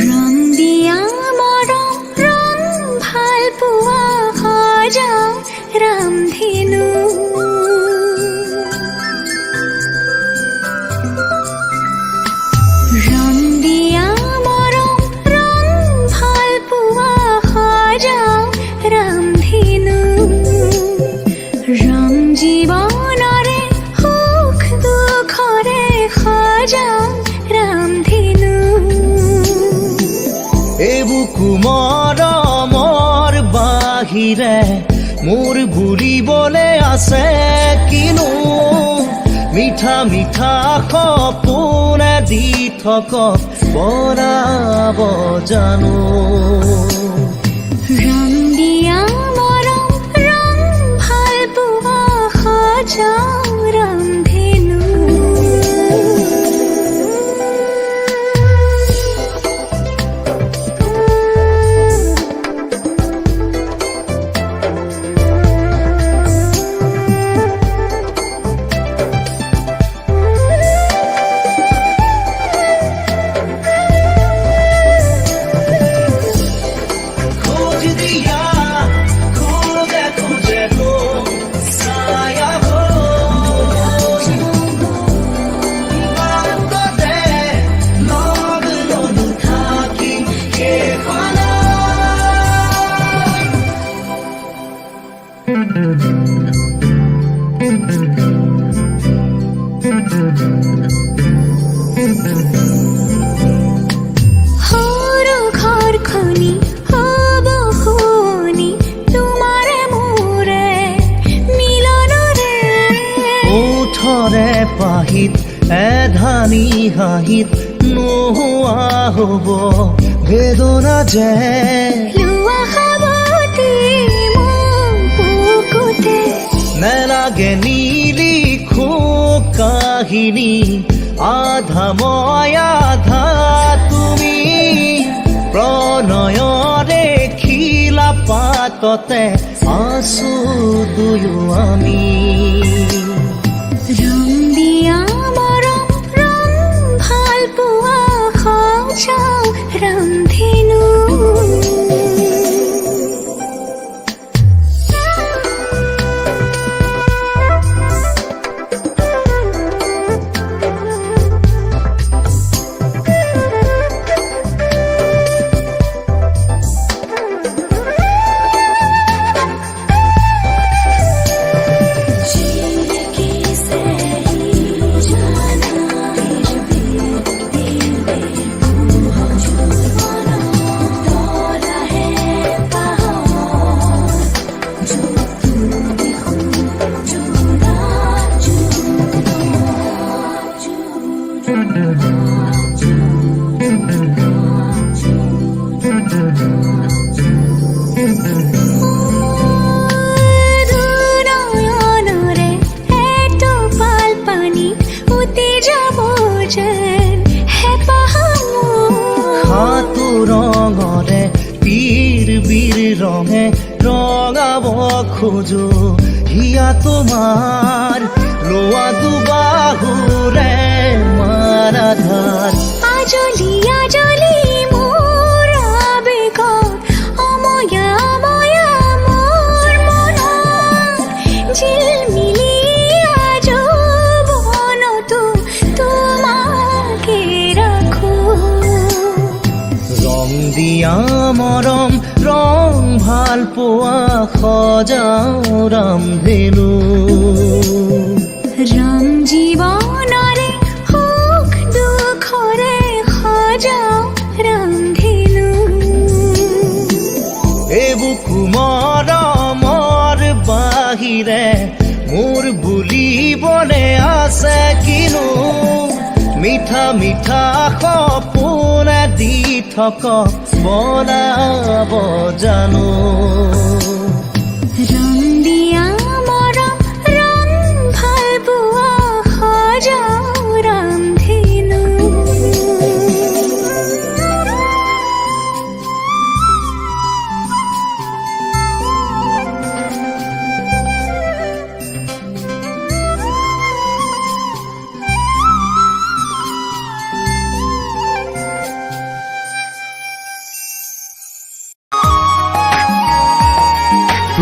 ৰং দিয়া মৰম ৰং ভাল পোৱা সজাও ৰামধেনু ৰং দিয়া মৰম ৰং ভাল পোৱা সজাও ৰামধেনু ৰং জীৱনৰে সুখ দুখৰে সজাও ৰামধেনু বুকু মৰমৰ বাহিৰে মোৰ বুলিবলে আছে কিনো মিঠা মিঠা সপোনে দি থক বৰাব জানো ৰং দিয়া মৰম ৰং ভাল পোৱা সজাও ৰামধেনু সৰু ঘৰখনি হ'ব শুৱনি তোমাৰে মোৰে মিলনৰে ওঠৰে পাহিত এধানি হাঁহিত নোহোৱা হ'ব বেদনা যে লোৱা সাৱতি মোক বুকুতে নেলাগে নিলিখো কাহিনী আধা মই আধা তুমি প্ৰণয়ৰে খিলা পাততে আছো দুয়ো আমি ৰং দিয়া মৰম ৰং ভাল পোৱা সজাও ৰামধেনু নয়নৰে এটোপাল পানী উটি যাব যেন হেঁপাহ হাতু ৰঙৰে পীৰ বীৰ ৰঙে ৰঙাব খোজো হিয়া তোমাৰ লোৱা দুবাহুৰে মাৰাধাৰ আজলি আজলি মোৰ আবেগত অময়া অময়া মোৰ মনত জিলমিলি আজীৱনতো তোমাকে ৰাখো ৰং দিয়া মৰম ৰং ভাল পোৱা সজাও ৰামধেনু ৰং জীৱনৰে সুখ দুখৰে সজাও ৰামধেনু বুকু মৰমৰ বাহিৰে মোৰ বুলিবলে আছে কিনো মিঠা মিঠা সপোনে দি থক বনাব জানো ৰং দিয়া মৰম ৰং ভাল পোৱা সজাও ৰামধেনু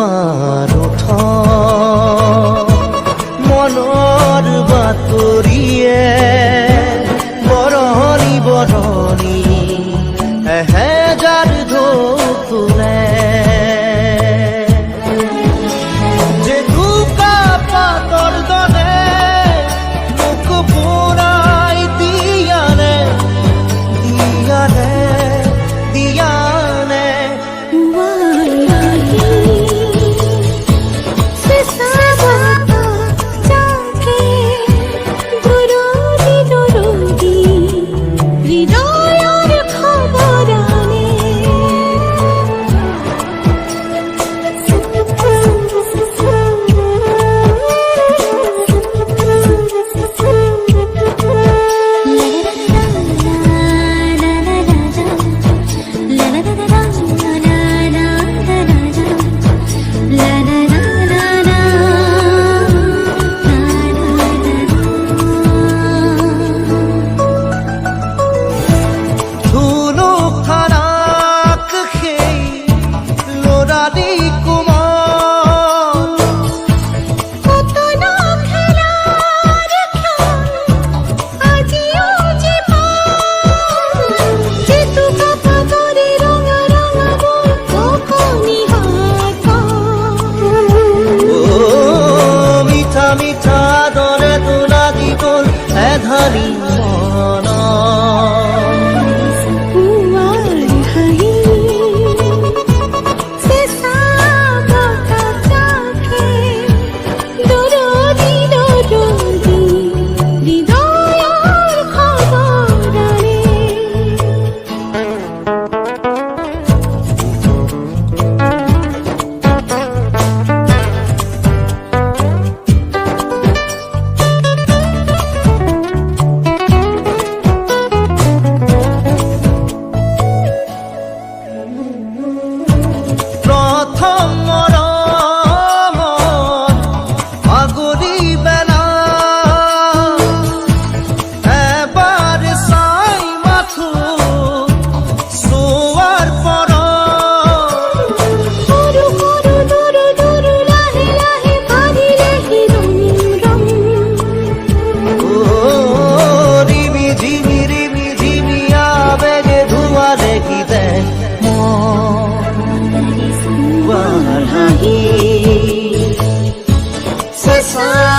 তোমাৰ ওঠ মনৰ বাতৰিয়ে বৰণি বৰণি এহেজাৰ ঢৌ তোলে জেতুকা পাতৰ দৰে মোক পুৰাই দিয়ানে দিয়ানে দিয়ানে মিঠা দৰে তোলা দিবল এধাৰি মন Sa